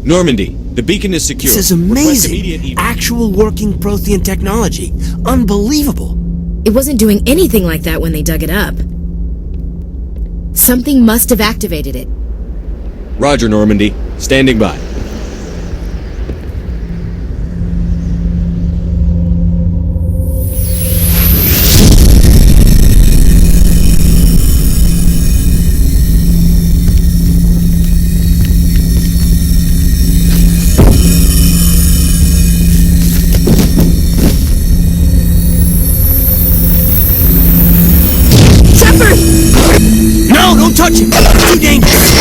Normandy, the beacon is secure. This is amazing. Actual working Prothean technology. Unbelievable. It wasn't doing anything like that when they dug it up. Something must have activated it. Roger, Normandy. Standing by. No, don't touch it! Too dangerous!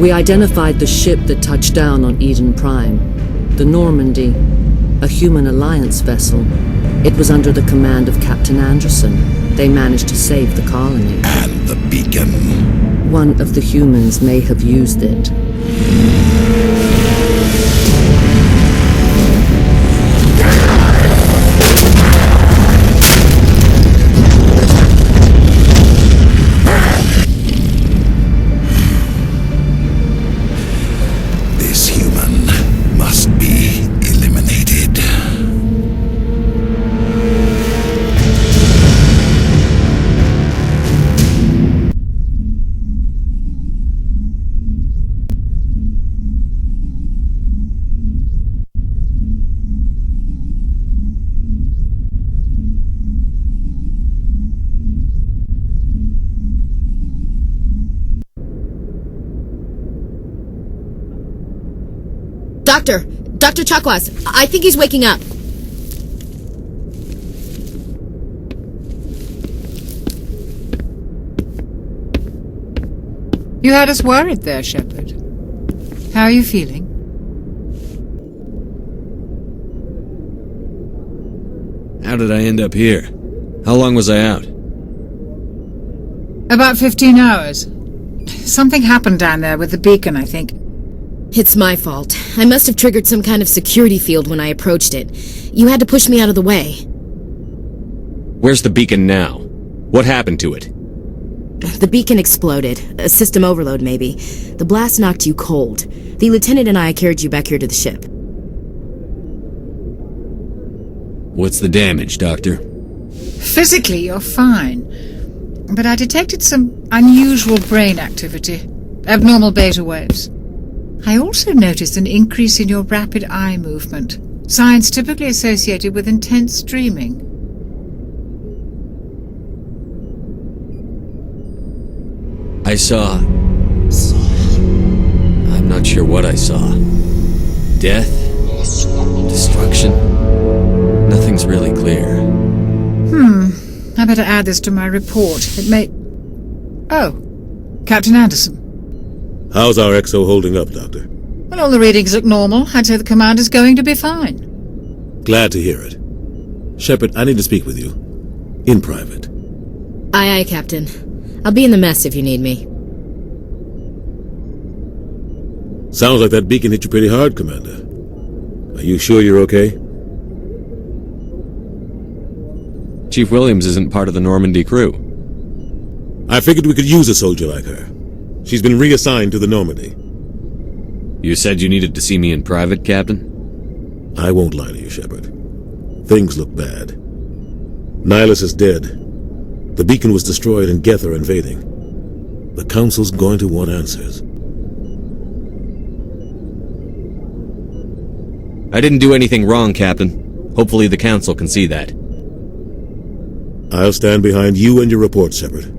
We identified the ship that touched down on Eden Prime, the Normandy, a human alliance vessel. It was under the command of Captain Anderson. They managed to save the colony. And the beacon. One of the humans may have used it. Dr. Chakwas, I think he's waking up. You had us worried there, Shepard. How are you feeling? How did I end up here? How long was I out? About 15 hours. Something happened down there with the beacon, I think. It's my fault. I must have triggered some kind of security field when I approached it. You had to push me out of the way. Where's the beacon now? What happened to it? The beacon exploded. A system overload, maybe. The blast knocked you cold. The lieutenant and I carried you back here to the ship. What's the damage, Doctor? Physically, you're fine. But I detected some unusual brain activity. Abnormal beta waves. I also noticed an increase in your rapid eye movement, signs typically associated with intense dreaming. I saw... I'm not sure what I saw. Death? Destruction? Nothing's really clear. I better add this to my report. It may... Oh, Captain Anderson. How's our XO holding up, Doctor? Well, all the readings look normal. I'd say the commander's going to be fine. Glad to hear it. Shepard, I need to speak with you. In private. Aye, Captain. I'll be in the mess if you need me. Sounds like that beacon hit you pretty hard, Commander. Are you sure you're okay? Chief Williams isn't part of the Normandy crew. I figured we could use a soldier like her. She's been reassigned to the Normandy. You said you needed to see me in private, Captain? I won't lie to you, Shepard. Things look bad. Nihilus is dead. The beacon was destroyed and Geth are invading. The Council's going to want answers. I didn't do anything wrong, Captain. Hopefully the Council can see that. I'll stand behind you and your report, Shepard.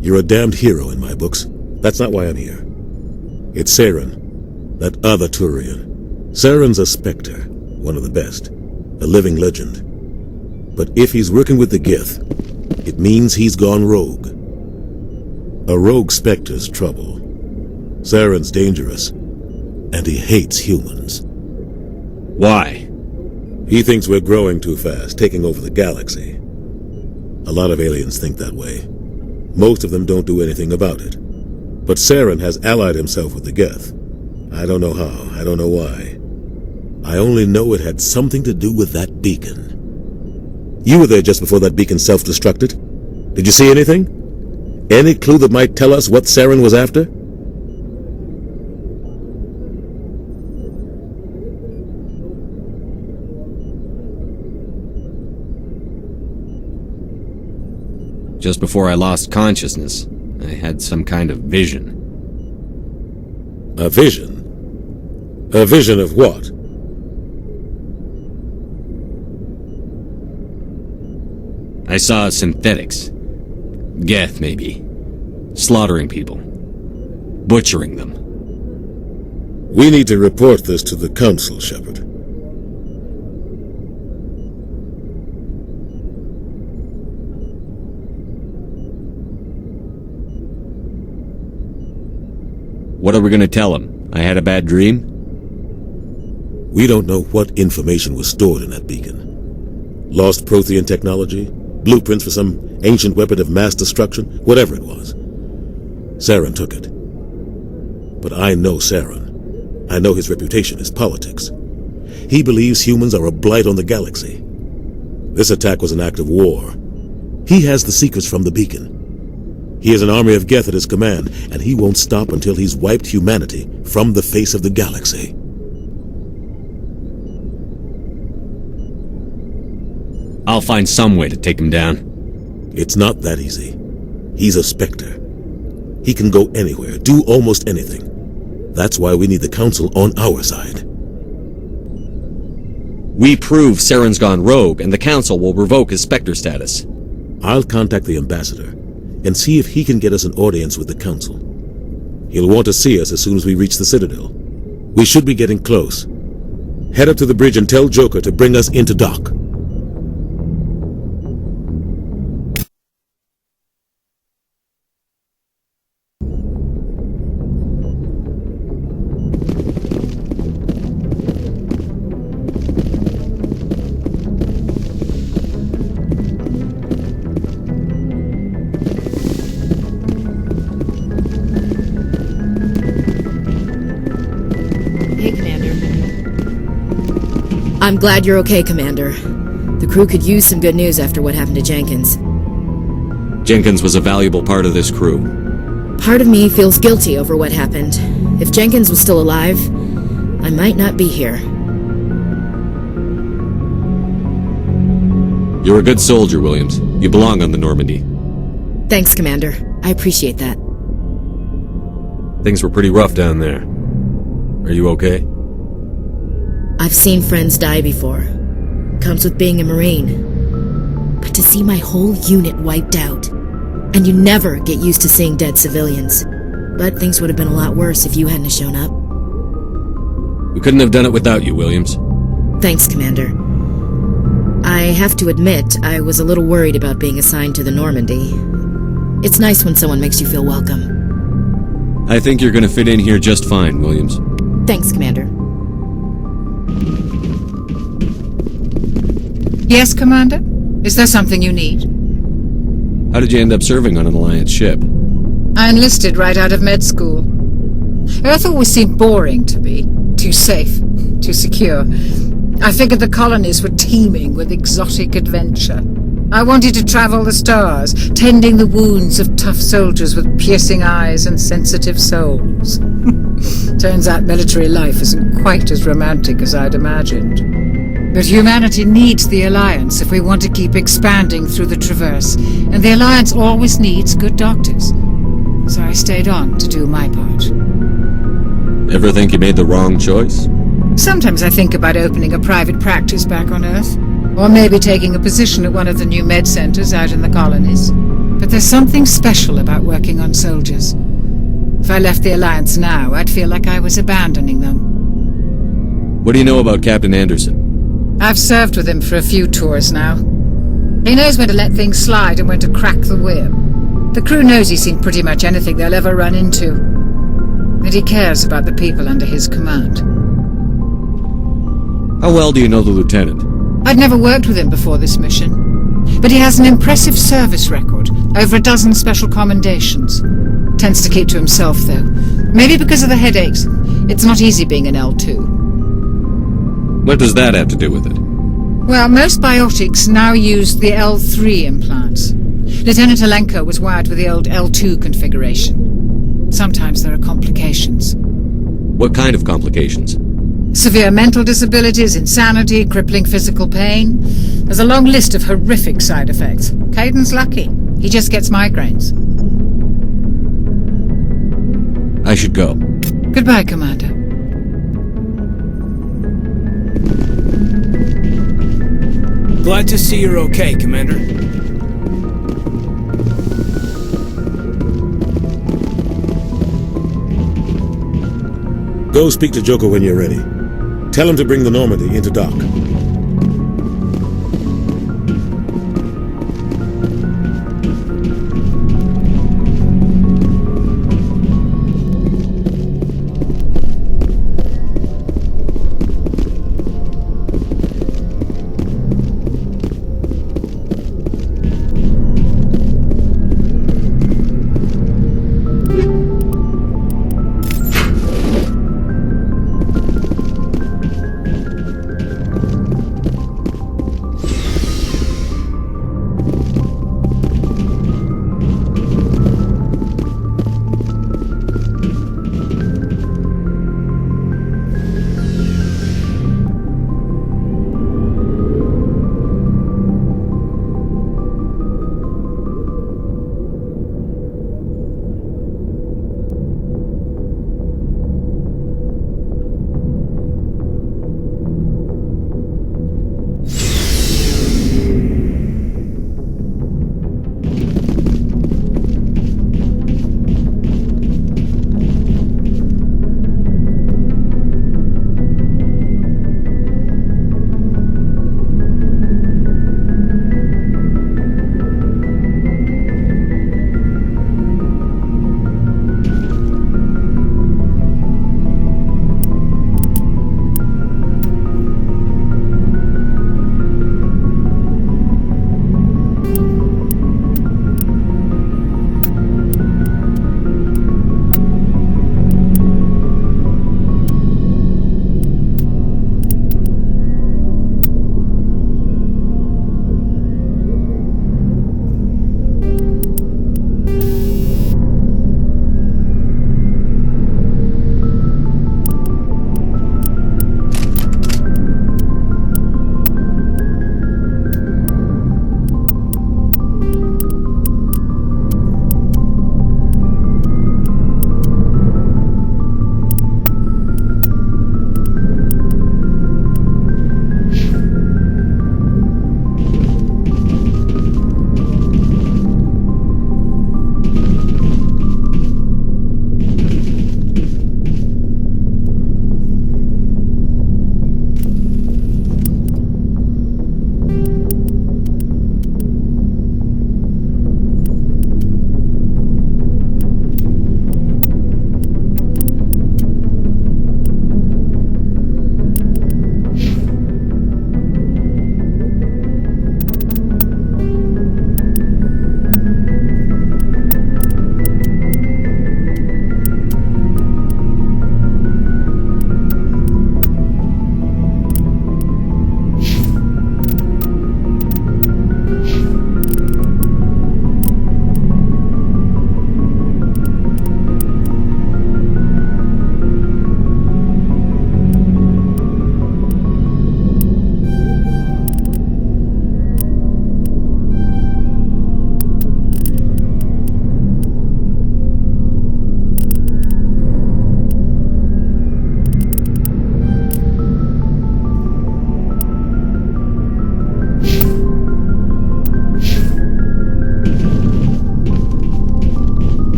You're a damned hero in my books. That's not why I'm here. It's Saren, that other Turian. Saren's a Spectre, one of the best, a living legend. But if he's working with the Geth, it means he's gone rogue. A rogue Spectre's trouble. Saren's dangerous, and he hates humans. Why? He thinks we're growing too fast, taking over the galaxy. A lot of aliens think that way. Most of them don't do anything about it. But Saren has allied himself with the Geth. I don't know how, I don't know why. I only know it had something to do with that beacon. You were there just before that beacon self-destructed. Did you see anything? Any clue that might tell us what Saren was after? Just before I lost consciousness, I had some kind of vision. A vision? A vision of what? I saw synthetics. Geth, maybe. Slaughtering people. Butchering them. We need to report this to the Council, Shepard. What are we gonna tell him? I had a bad dream? We don't know what information was stored in that beacon. Lost Prothean technology? Blueprints for some ancient weapon of mass destruction? Whatever it was. Saren took it. But I know Saren. I know his reputation is politics. He believes humans are a blight on the galaxy. This attack was an act of war. He has the secrets from the beacon. He has an army of Geth at his command, and he won't stop until he's wiped humanity from the face of the galaxy. I'll find some way to take him down. It's not that easy. He's a Spectre. He can go anywhere, do almost anything. That's why we need the Council on our side. We prove Saren's gone rogue, and the Council will revoke his Spectre status. I'll contact the Ambassador and see if he can get us an audience with the Council. He'll want to see us as soon as we reach the Citadel. We should be getting close. Head up to the bridge and tell Joker to bring us into dock. Hey, Commander. I'm glad you're okay, Commander. The crew could use some good news after what happened to Jenkins. Jenkins was a valuable part of this crew. Part of me feels guilty over what happened. If Jenkins was still alive, I might not be here. You're a good soldier, Williams. You belong on the Normandy. Thanks, Commander. I appreciate that. Things were pretty rough down there. Are you okay? I've seen friends die before. Comes with being a Marine. But to see my whole unit wiped out. And you never get used to seeing dead civilians. But things would have been a lot worse if you hadn't shown up. We couldn't have done it without you, Williams. Thanks, Commander. I have to admit, I was a little worried about being assigned to the Normandy. It's nice when someone makes you feel welcome. I think you're gonna fit in here just fine, Williams. Thanks, Commander. Yes, Commander? Is there something you need? How did you end up serving on an Alliance ship? I enlisted right out of med school. Earth always seemed boring to me. Too safe, too secure. I figured the colonies were teeming with exotic adventure. I wanted to travel the stars, tending the wounds of tough soldiers with piercing eyes and sensitive souls. Turns out military life isn't quite as romantic as I'd imagined. But humanity needs the Alliance if we want to keep expanding through the Traverse, and the Alliance always needs good doctors. So I stayed on to do my part. Ever think you made the wrong choice? Sometimes I think about opening a private practice back on Earth, or maybe taking a position at one of the new med centers out in the colonies. But there's something special about working on soldiers. If I left the Alliance now, I'd feel like I was abandoning them. What do you know about Captain Anderson? I've served with him for a few tours now. He knows when to let things slide and when to crack the whip. The crew knows he's seen pretty much anything they'll ever run into. And he cares about the people under his command. How well do you know the lieutenant? I'd never worked with him before this mission. But he has an impressive service record, over a dozen special commendations. Tends to keep to himself, though. Maybe because of the headaches. It's not easy being an L2. What does that have to do with it? Well, most biotics now use the L3 implants. Lieutenant Alenko was wired with the old L2 configuration. Sometimes there are complications. What kind of complications? Severe mental disabilities, insanity, crippling physical pain. There's a long list of horrific side effects. Caden's lucky. He just gets migraines. I should go. Goodbye, Commander. Glad to see you're okay, Commander. Go speak to Joko when you're ready. Tell him to bring the Normandy into dock.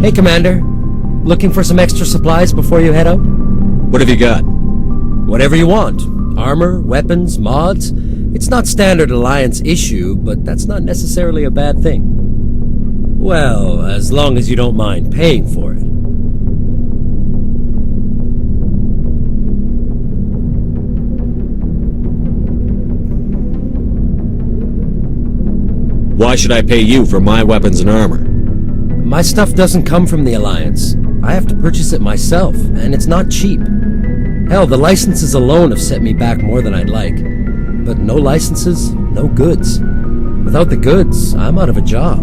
Hey, Commander. Looking for some extra supplies before you head out? What have you got? Whatever you want. Armor, weapons, mods. It's not standard Alliance issue, but that's not necessarily a bad thing. Well, as long as you don't mind paying for it. Why should I pay you for my weapons and armor? My stuff doesn't come from the Alliance. I have to purchase it myself, and it's not cheap. Hell, the licenses alone have set me back more than I'd like. But no licenses, no goods. Without the goods, I'm out of a job.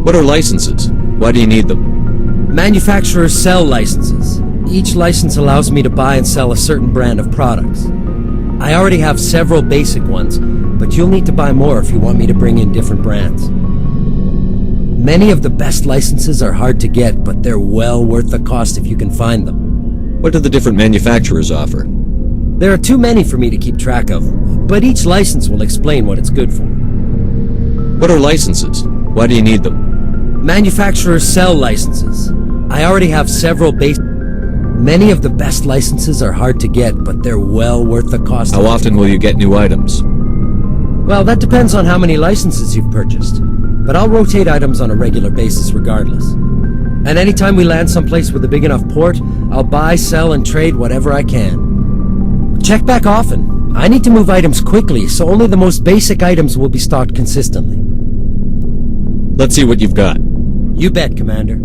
What are licenses? Why do you need them? Manufacturers sell licenses. Each license allows me to buy and sell a certain brand of products. I already have several basic ones, but you'll need to buy more if you want me to bring in different brands. Many of the best licenses are hard to get, but they're well worth the cost if you can find them. What do the different manufacturers offer? There are too many for me to keep track of, but each license will explain what it's good for. What are licenses? Why do you need them? Manufacturers sell licenses. I already have several Many of the best licenses are hard to get, but they're well worth the cost. How often will you get new items? Well, that depends on how many licenses you've purchased. But I'll rotate items on a regular basis regardless. And anytime we land someplace with a big enough port, I'll buy, sell, and trade whatever I can. Check back often. I need to move items quickly, so only the most basic items will be stocked consistently. Let's see what you've got. You bet, Commander.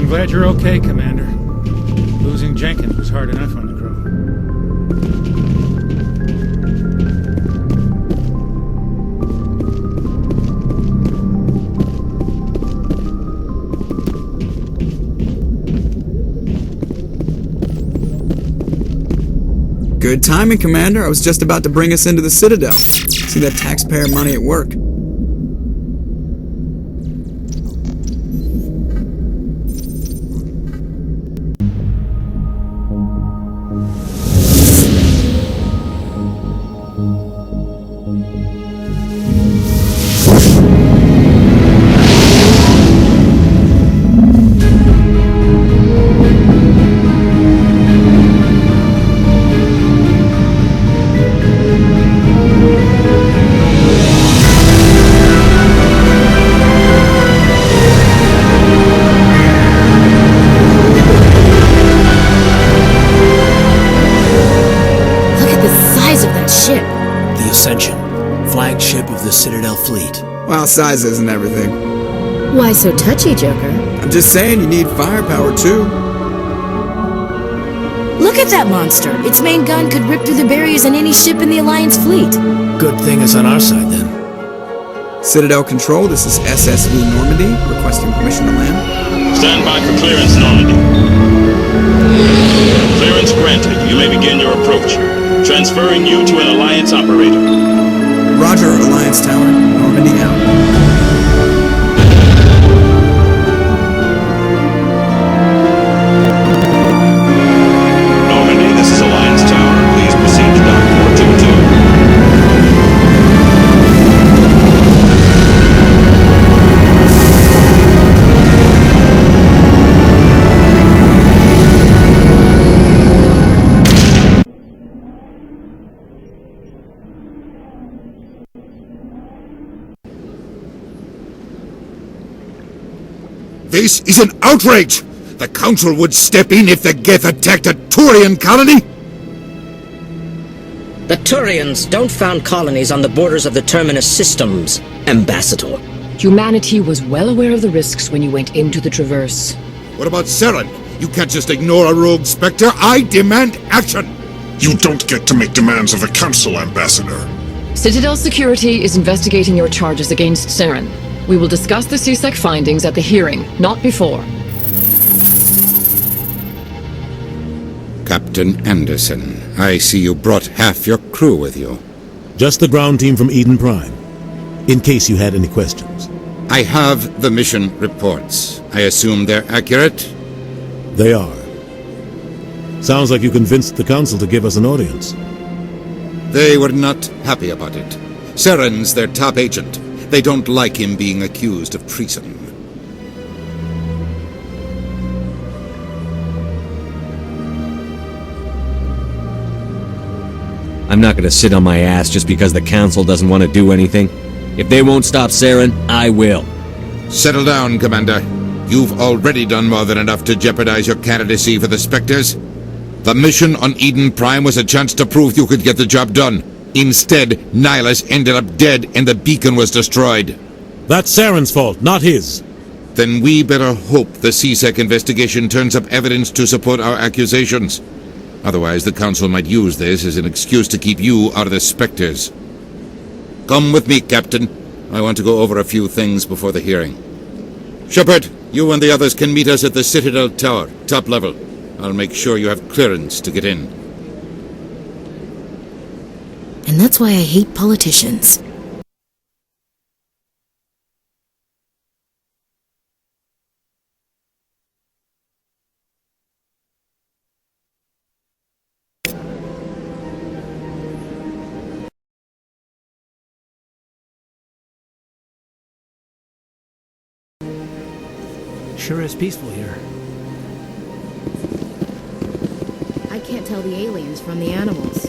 I'm glad you're okay, Commander. Losing Jenkins was hard enough on the crew. Good timing, Commander. I was just about to bring us into the Citadel. See that taxpayer money at work. Ascension, flagship of the Citadel fleet. Well, size isn't everything. Why so touchy, Joker? I'm just saying you need firepower too. Look at that monster! Its main gun could rip through the barriers in any ship in the Alliance fleet. Good thing it's on our side, then. Citadel Control, this is SSV Normandy, requesting permission to land. Stand by for clearance, Normandy. Clearance granted. You may begin your approach. Transferring you to an Alliance operator. Roger, Alliance Tower. Normandy out. This is an outrage! The Council would step in if the Geth attacked a Turian colony? The Turians don't found colonies on the borders of the Terminus systems, Ambassador. Humanity was well aware of the risks when you went into the Traverse. What about Saren? You can't just ignore a rogue Spectre. I demand action! You don't get to make demands of the Council, Ambassador. Citadel Security is investigating your charges against Saren. We will discuss the CSEC findings at the hearing, not before. Captain Anderson, I see you brought half your crew with you. Just the ground team from Eden Prime, in case you had any questions. I have the mission reports. I assume they're accurate? They are. Sounds like you convinced the Council to give us an audience. They were not happy about it. Saren's their top agent. They don't like him being accused of treason. I'm not gonna sit on my ass just because the Council doesn't want to do anything. If they won't stop Saren, I will. Settle down, Commander. You've already done more than enough to jeopardize your candidacy for the Spectres. The mission on Eden Prime was a chance to prove you could get the job done. Instead, Nihilus ended up dead and the beacon was destroyed. That's Saren's fault, not his. Then we better hope the CSEC investigation turns up evidence to support our accusations. Otherwise, the Council might use this as an excuse to keep you out of the Spectres. Come with me, Captain. I want to go over a few things before the hearing. Shepard, you and the others can meet us at the Citadel Tower, top level. I'll make sure you have clearance to get in. And that's why I hate politicians. Sure is peaceful here. I can't tell the aliens from the animals.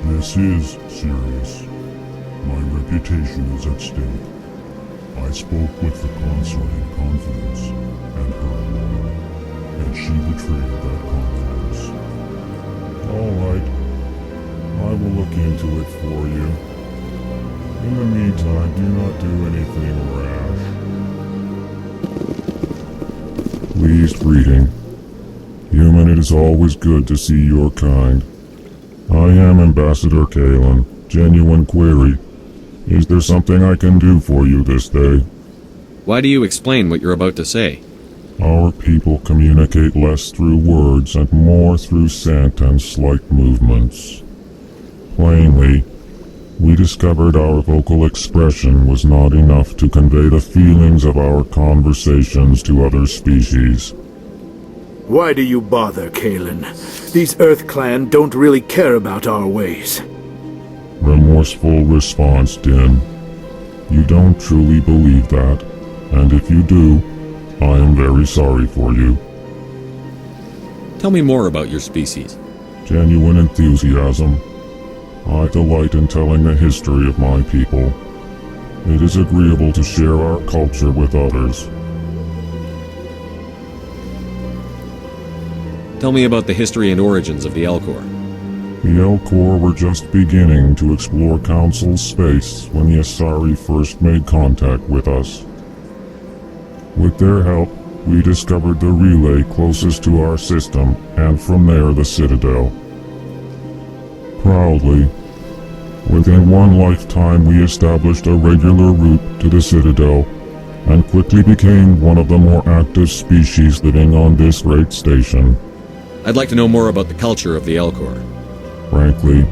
This is serious. My reputation is at stake. I spoke with the consort in confidence, and her alone, and she betrayed that confidence. All right. I will look into it for you. In the meantime, do not do anything rash. Pleased greeting. Human, it is always good to see your kind. I am Ambassador Kalen. Genuine query. Is there something I can do for you this day? Why do you explain what you're about to say? Our people communicate less through words and more through scent and slight movements. Plainly, we discovered our vocal expression was not enough to convey the feelings of our conversations to other species. Why do you bother, Kalen? These Earth Clan don't really care about our ways. Remorseful response, Din. You don't truly believe that, and if you do, I am very sorry for you. Tell me more about your species. Genuine enthusiasm. I delight in telling the history of my people. It is agreeable to share our culture with others. Tell me about the history and origins of the Elcor. The Elcor were just beginning to explore Council space when the Asari first made contact with us. With their help, we discovered the relay closest to our system, and from there the Citadel. Proudly, within one lifetime we established a regular route to the Citadel, and quickly became one of the more active species living on this great station. I'd like to know more about the culture of the Elcor. Frankly,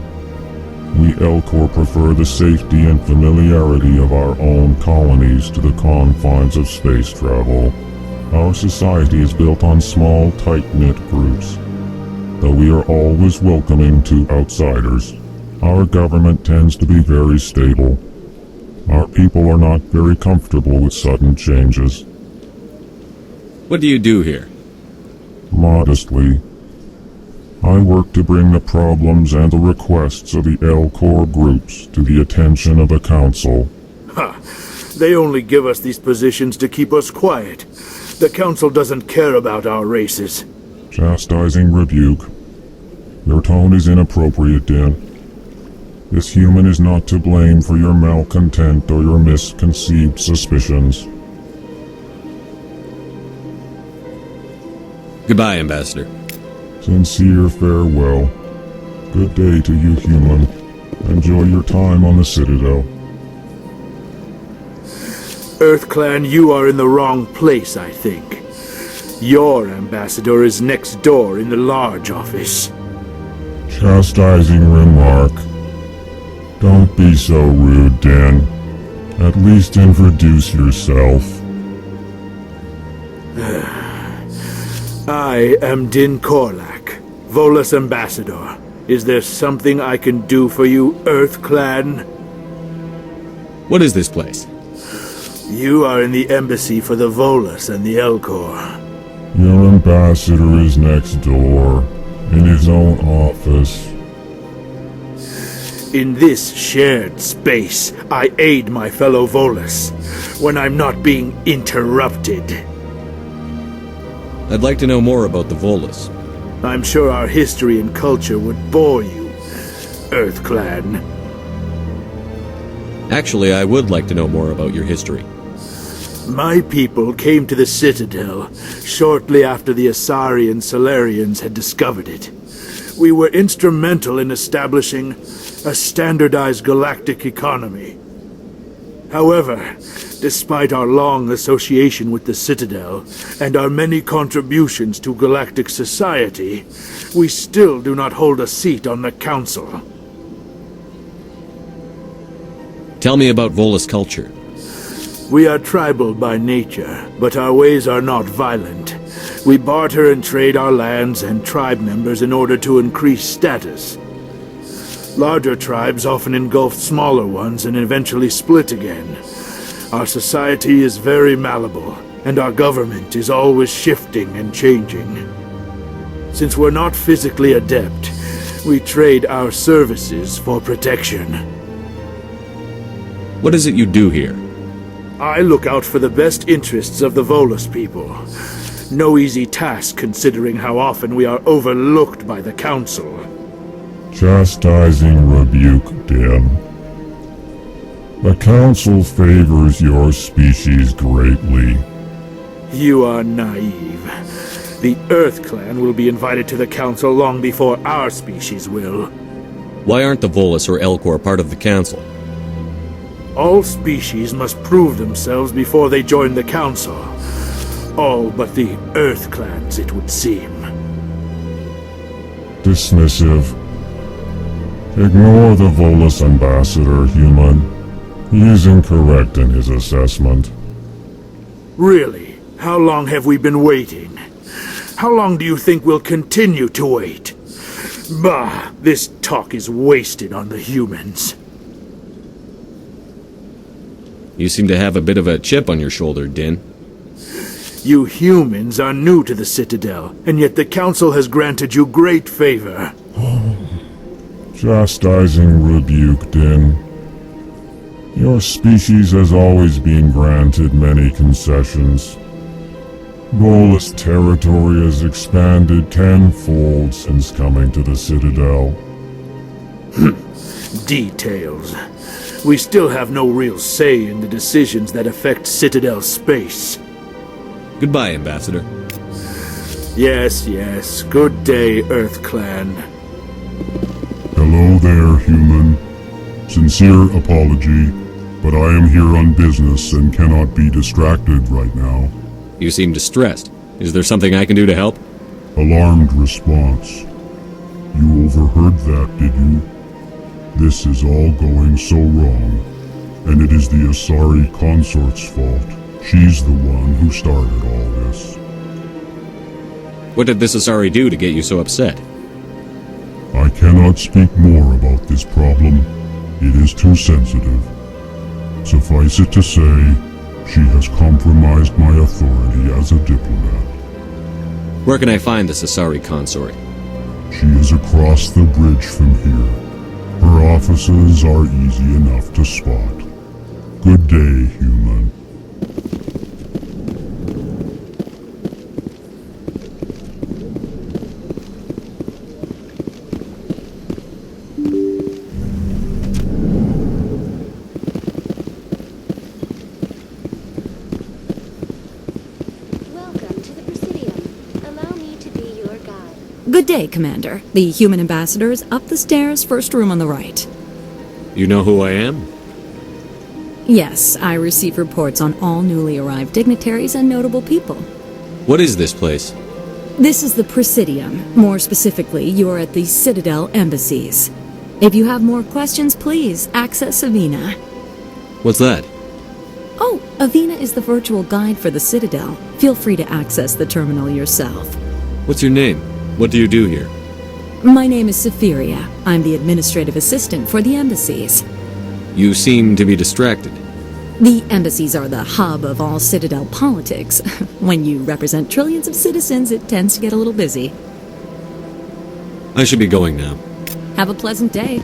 we Elcor prefer the safety and familiarity of our own colonies to the confines of space travel. Our society is built on small, tight-knit groups. Though we are always welcoming to outsiders, our government tends to be very stable. Our people are not very comfortable with sudden changes. What do you do here? Modestly, I work to bring the problems and the requests of the Elcor groups to the attention of the Council. Ha! They only give us these positions to keep us quiet. The Council doesn't care about our races. Chastising rebuke. Your tone is inappropriate, Din. This human is not to blame for your malcontent or your misconceived suspicions. Goodbye, Ambassador. Sincere farewell. Good day to you, human. Enjoy your time on the Citadel. Earth Clan, you are in the wrong place, I think. Your ambassador is next door in the large office. Chastising remark. Don't be so rude, Dan. At least introduce yourself. I am Din Korlak, Volus ambassador. Is there something I can do for you, Earth Clan? What is this place? You are in the embassy for the Volus and the Elcor. Your ambassador is next door, in his own office. In this shared space, I aid my fellow Volus when I'm not being interrupted. I'd like to know more about the Volus. I'm sure our history and culture would bore you, Earth Clan. Actually, I would like to know more about your history. My people came to the Citadel shortly after the Asari and Solarians had discovered it. We were instrumental in establishing a standardized galactic economy. However, despite our long association with the Citadel and our many contributions to galactic society, we still do not hold a seat on the Council. Tell me about Volus culture. We are tribal by nature, but our ways are not violent. We barter and trade our lands and tribe members in order to increase status. Larger tribes often engulf smaller ones and eventually split again. Our society is very malleable, and our government is always shifting and changing. Since we're not physically adept, we trade our services for protection. What is it you do here? I look out for the best interests of the Volus people. No easy task considering how often we are overlooked by the Council. Chastising rebuke, Dan. The Council favors your species greatly. You are naive. The Earth Clan will be invited to the Council long before our species will. Why aren't the Volus or Elcor part of the Council? All species must prove themselves before they join the Council. All but the Earth Clans, it would seem. Dismissive. Ignore the Volus ambassador, human. He is incorrect in his assessment. Really? How long have we been waiting? How long do you think we'll continue to wait? Bah, this talk is wasted on the humans. You seem to have a bit of a chip on your shoulder, Din. You humans are new to the Citadel, and yet the Council has granted you great favor. Chastising rebuke, Din. Your species has always been granted many concessions. Bolus territory has expanded tenfold since coming to the Citadel. Details. We still have no real say in the decisions that affect Citadel space. Goodbye, Ambassador. Yes, yes. Good day, Earth Clan. Hello there, human. Sincere apology, but I am here on business and cannot be distracted right now. You seem distressed. Is there something I can do to help? Alarmed response. You overheard that, did you? This is all going so wrong, and it is the Asari consort's fault. She's the one who started all this. What did this Asari do to get you so upset? I cannot speak more about this problem. It is too sensitive. Suffice it to say, she has compromised my authority as a diplomat. Where can I find this Asari consort? She is across the bridge from here. Her offices are easy enough to spot. Good day, human. Good day, Commander. The human ambassador is up the stairs, first room on the right. You know who I am? Yes, I receive reports on all newly arrived dignitaries and notable people. What is this place? This is the Presidium. More specifically, you are at the Citadel embassies. If you have more questions, please access Avina. What's that? Oh, Avina is the virtual guide for the Citadel. Feel free to access the terminal yourself. What's your name? What do you do here? My name is Sephiria. I'm the administrative assistant for the embassies. You seem to be distracted. The embassies are the hub of all Citadel politics. When you represent trillions of citizens, it tends to get a little busy. I should be going now. Have a pleasant day.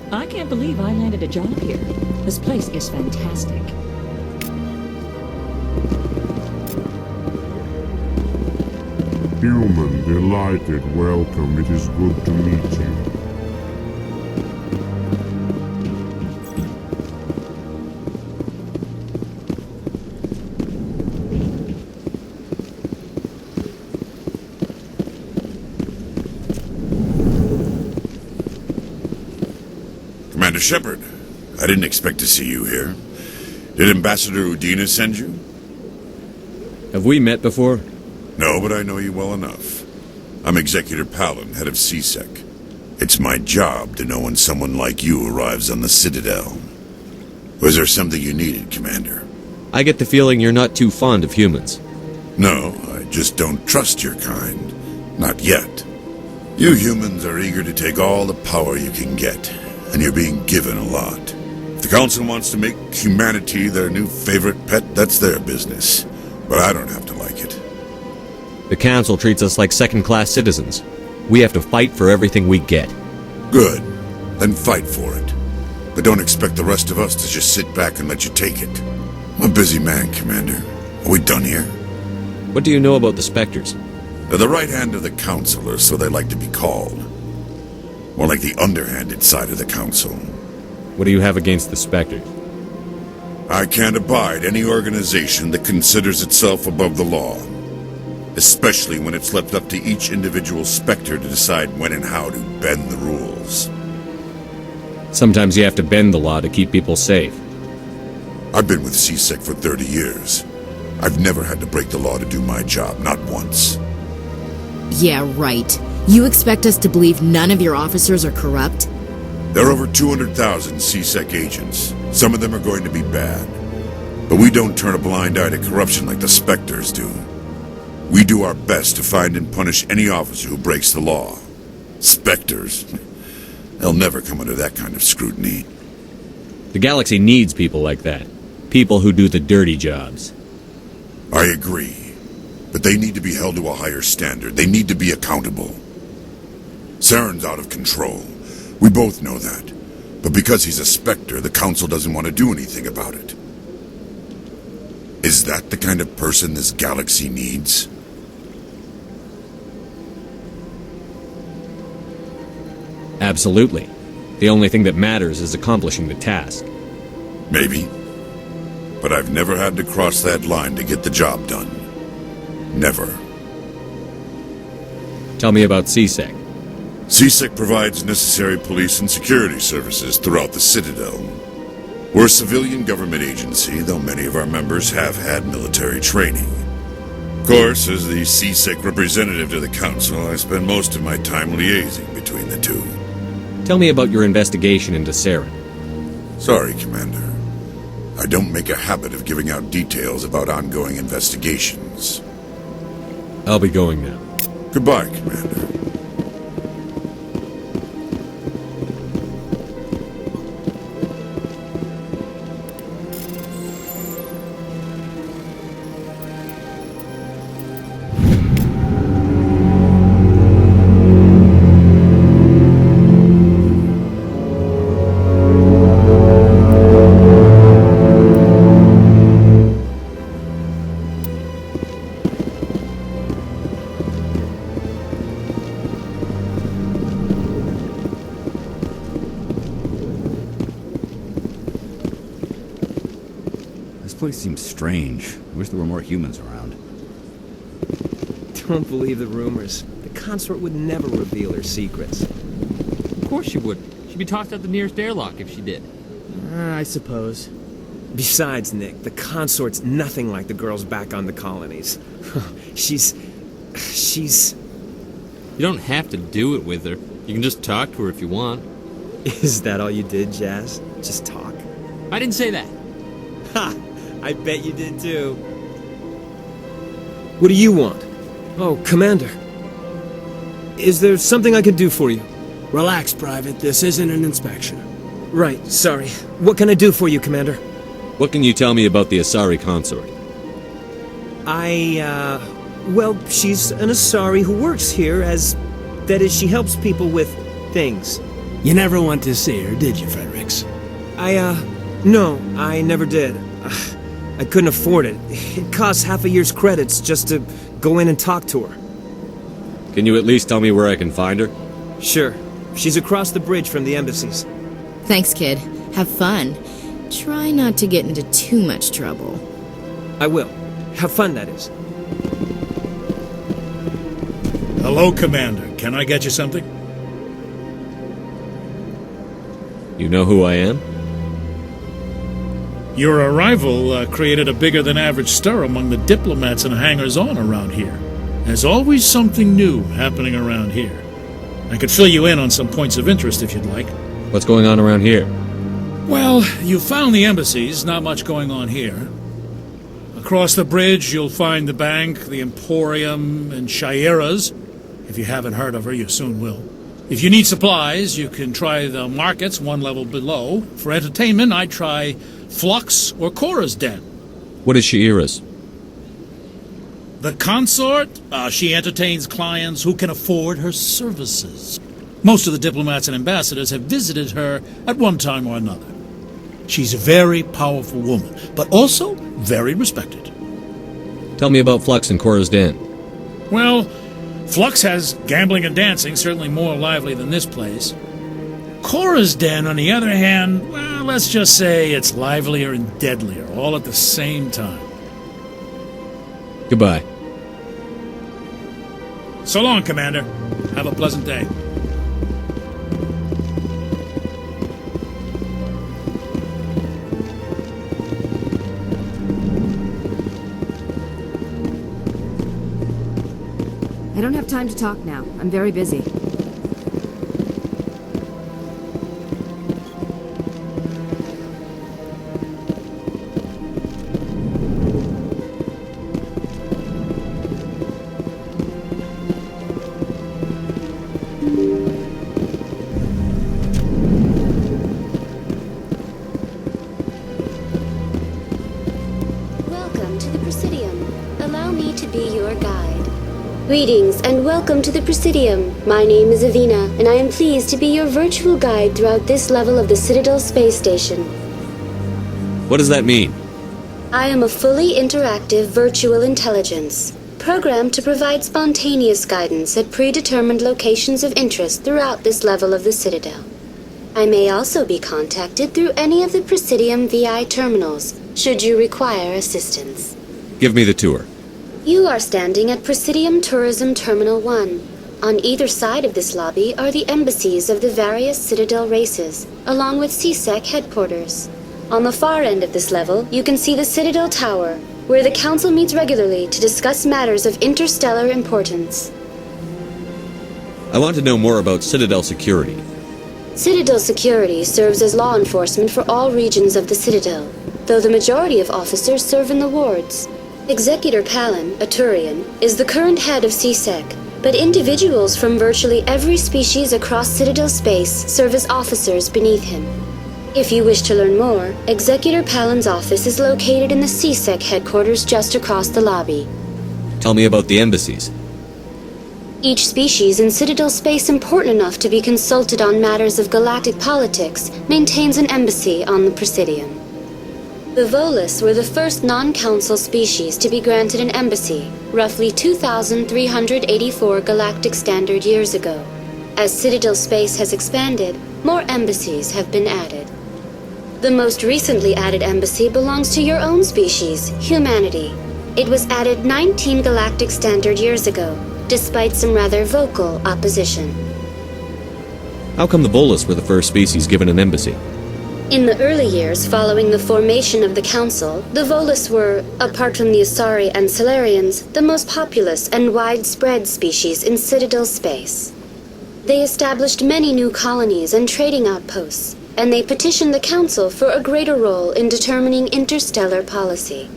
I can't believe I landed a job here. This place is fantastic. Human, delighted, welcome. It is good to meet you. Commander Shepard, I didn't expect to see you here. Did Ambassador Udina send you? Have we met before? No, but I know you well enough. I'm Executor Palin, head of CSEC. It's my job to know when someone like you arrives on the Citadel. Was there something you needed, Commander? I get the feeling you're not too fond of humans. No, I just don't trust your kind. Not yet. You humans are eager to take all the power you can get, and you're being given a lot. If the Council wants to make humanity their new favorite pet, that's their business. But I don't have to like it. The Council treats us like second-class citizens. We have to fight for everything we get. Good. Then fight for it. But don't expect the rest of us to just sit back and let you take it. I'm a busy man, Commander. Are we done here? What do you know about the Spectres? They're the right hand of the Council, or so they like to be called. More like the underhanded side of the Council. What do you have against the Spectres? I can't abide any organization that considers itself above the law. Especially when it's left up to each individual Spectre to decide when and how to bend the rules. Sometimes you have to bend the law to keep people safe. I've been with CSEC for 30 years. I've never had to break the law to do my job, not once. Yeah, right. You expect us to believe none of your officers are corrupt? There are over 200,000 CSEC agents. Some of them are going to be bad. But we don't turn a blind eye to corruption like the Spectres do. We do our best to find and punish any officer who breaks the law. Spectres? They'll never come under that kind of scrutiny. The galaxy needs people like that. People who do the dirty jobs. I agree. But they need to be held to a higher standard. They need to be accountable. Saren's out of control. We both know that. But because he's a Spectre, the Council doesn't want to do anything about it. Is that the kind of person this galaxy needs? Absolutely. The only thing that matters is accomplishing the task. Maybe. But I've never had to cross that line to get the job done. Never. Tell me about CSEC. CSEC provides necessary police and security services throughout the Citadel. We're a civilian government agency, though many of our members have had military training. Of course, as the CSEC representative to the Council, I spend most of my time liaising between the two. Tell me about your investigation into Saren. Sorry, Commander. I don't make a habit of giving out details about ongoing investigations. I'll be going now. Goodbye, Commander. This place seems strange. I wish there were more humans around. Don't believe the rumors. The consort would never reveal her secrets. Of course she would. She'd be tossed out the nearest airlock if she did. I suppose. Besides, Nick, the consort's nothing like the girls back on the colonies. She's... You don't have to do it with her. You can just talk to her if you want. Is that all you did, Jazz? Just talk? I didn't say that. Ha! I bet you did too. What do you want? Oh, Commander. Is there something I can do for you? Relax, Private. This isn't an inspection. Right, sorry. What can I do for you, Commander? What can you tell me about the Asari consort? Well, she's an Asari who works here as... That is, she helps people with things. You never went to see her, did you, Fredericks? No, I never did. I couldn't afford it. It costs half a year's credits just to go in and talk to her. Can you at least tell me where I can find her? Sure. She's across the bridge from the embassies. Thanks, kid. Have fun. Try not to get into too much trouble. I will. Have fun, that is. Hello, Commander. Can I get you something? You know who I am? Your arrival created a bigger-than-average stir among the diplomats and hangers-on around here. There's always something new happening around here. I could fill you in on some points of interest if you'd like. What's going on around here? Well, you found the embassies. Not much going on here. Across the bridge, you'll find the bank, the Emporium, and Shaira's. If you haven't heard of her, you soon will. If you need supplies, you can try the markets one level below. For entertainment, I'd try Flux or Cora's Den. What is Shaira's? The consort, she entertains clients who can afford her services. Most of the diplomats and ambassadors have visited her at one time or another. She's a very powerful woman, but also very respected. Tell me about Flux and Cora's Den. Well, Flux has gambling and dancing, certainly more lively than this place. Cora's Den, on the other hand, well, let's just say it's livelier and deadlier, all at the same time. Goodbye. So long, Commander. Have a pleasant day. I don't have time to talk now. I'm very busy. Welcome to the Presidium. Allow me to be your guide. Greetings and welcome to the Presidium. My name is Avina, and I am pleased to be your virtual guide throughout this level of the Citadel space station. What does that mean? I am a fully interactive virtual intelligence, programmed to provide spontaneous guidance at predetermined locations of interest throughout this level of the Citadel. I may also be contacted through any of the Presidium VI terminals, should you require assistance. Give me the tour. You are standing at Presidium Tourism Terminal 1. On either side of this lobby are the embassies of the various Citadel races, along with CSEC headquarters. On the far end of this level, you can see the Citadel Tower, where the Council meets regularly to discuss matters of interstellar importance. I want to know more about Citadel security. Citadel security serves as law enforcement for all regions of the Citadel, though the majority of officers serve in the wards. Executor Palin, a Turian, is the current head of CSEC, but individuals from virtually every species across Citadel space serve as officers beneath him. If you wish to learn more, Executor Palin's office is located in the CSEC headquarters just across the lobby. Tell me about the embassies. Each species in Citadel space important enough to be consulted on matters of galactic politics maintains an embassy on the Presidium. The Volus were the first non-council species to be granted an embassy, roughly 2,384 galactic standard years ago. As Citadel space has expanded, more embassies have been added. The most recently added embassy belongs to your own species, humanity. It was added 19 galactic standard years ago, despite some rather vocal opposition. How come the Volus were the first species given an embassy? In the early years following the formation of the Council, the Volus were, apart from the Asari and Solarians, the most populous and widespread species in Citadel space. They established many new colonies and trading outposts, and they petitioned the Council for a greater role in determining interstellar policy.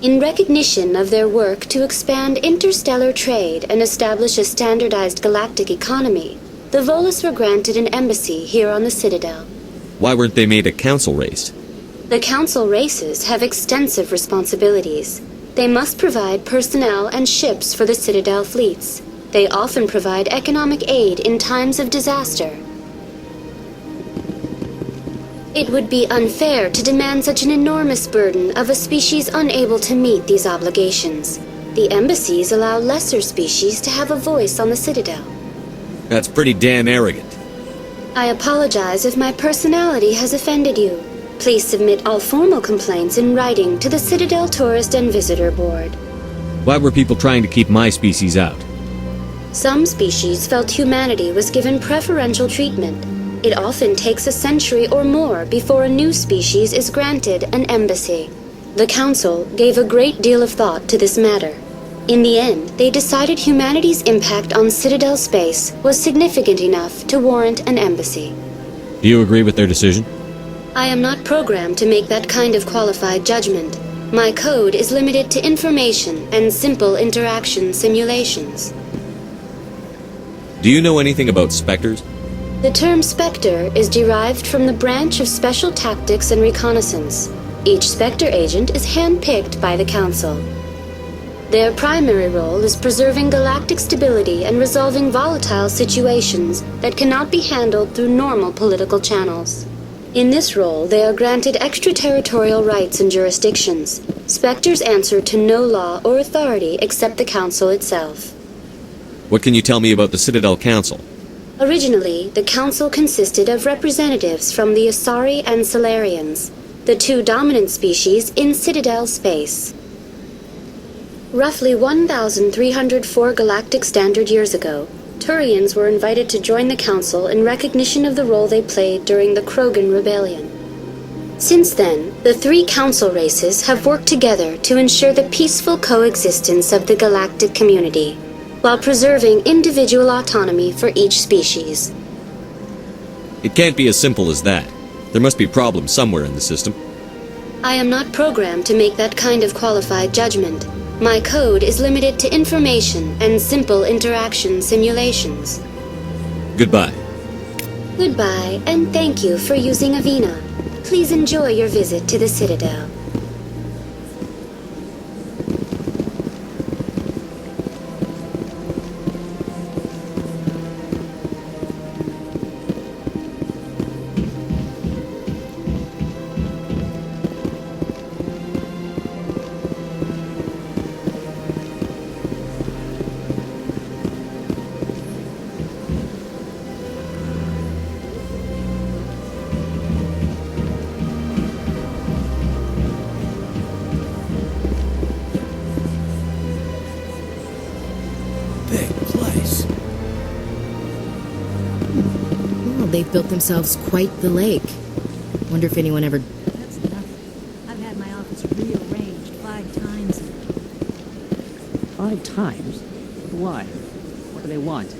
In recognition of their work to expand interstellar trade and establish a standardized galactic economy, the Volus were granted an embassy here on the Citadel. Why weren't they made a council race? The council races have extensive responsibilities. They must provide personnel and ships for the Citadel fleets. They often provide economic aid in times of disaster. It would be unfair to demand such an enormous burden of a species unable to meet these obligations. The embassies allow lesser species to have a voice on the Citadel. That's pretty damn arrogant. I apologize if my personality has offended you. Please submit all formal complaints in writing to the Citadel Tourist and Visitor Board. Why were people trying to keep my species out? Some species felt humanity was given preferential treatment. It often takes a century or more before a new species is granted an embassy. The Council gave a great deal of thought to this matter. In the end, they decided humanity's impact on Citadel space was significant enough to warrant an embassy. Do you agree with their decision? I am not programmed to make that kind of qualified judgment. My code is limited to information and simple interaction simulations. Do you know anything about specters? The term Spectre is derived from the branch of Special Tactics and Reconnaissance. Each Spectre agent is hand-picked by the Council. Their primary role is preserving galactic stability and resolving volatile situations that cannot be handled through normal political channels. In this role, they are granted extraterritorial rights and jurisdictions. Spectres answer to no law or authority except the Council itself. What can you tell me about the Citadel Council? Originally, the Council consisted of representatives from the Asari and Solarians, the two dominant species in Citadel space. Roughly 1,304 galactic standard years ago, Turians were invited to join the Council in recognition of the role they played during the Krogan Rebellion. Since then, the three Council races have worked together to ensure the peaceful coexistence of the galactic community. while preserving individual autonomy for each species. It can't be as simple as that. There must be problems somewhere in the system. I am not programmed to make that kind of qualified judgment. My code is limited to information and simple interaction simulations. Goodbye. Goodbye, and thank you for using Avina. Please enjoy your visit to the Citadel. They've built themselves quite the lake. Wonder if anyone ever... That's nothing. I've had my office rearranged 5 times. 5 times? Why? What do they want?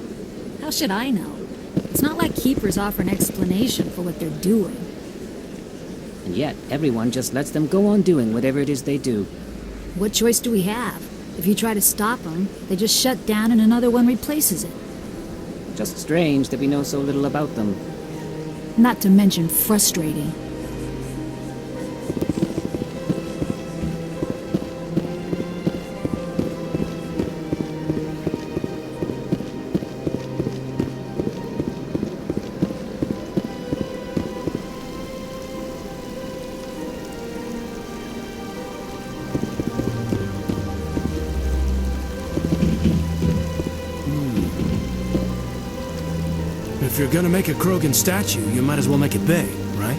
How should I know? It's not like keepers offer an explanation for what they're doing. And yet, everyone just lets them go on doing whatever it is they do. What choice do we have? If you try to stop them, they just shut down and another one replaces it. Just strange that we know so little about them. Not to mention frustrating. If you're gonna make a Krogan statue, you might as well make it big, right?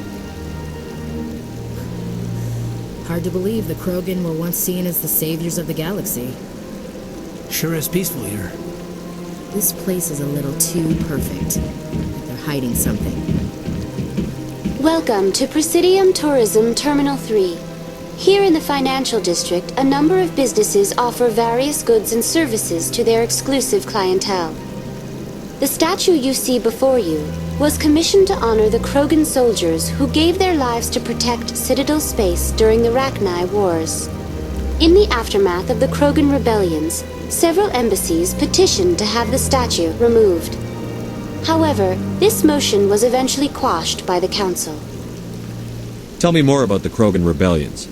Hard to believe the Krogan were once seen as the saviors of the galaxy. Sure is peaceful here. This place is a little too perfect. Like they're hiding something. Welcome to Presidium Tourism Terminal 3. Here in the financial district, a number of businesses offer various goods and services to their exclusive clientele. The statue you see before you was commissioned to honor the Krogan soldiers who gave their lives to protect Citadel space during the Rachni Wars. In the aftermath of the Krogan rebellions, several embassies petitioned to have the statue removed. However, this motion was eventually quashed by the Council. Tell me more about the Krogan rebellions.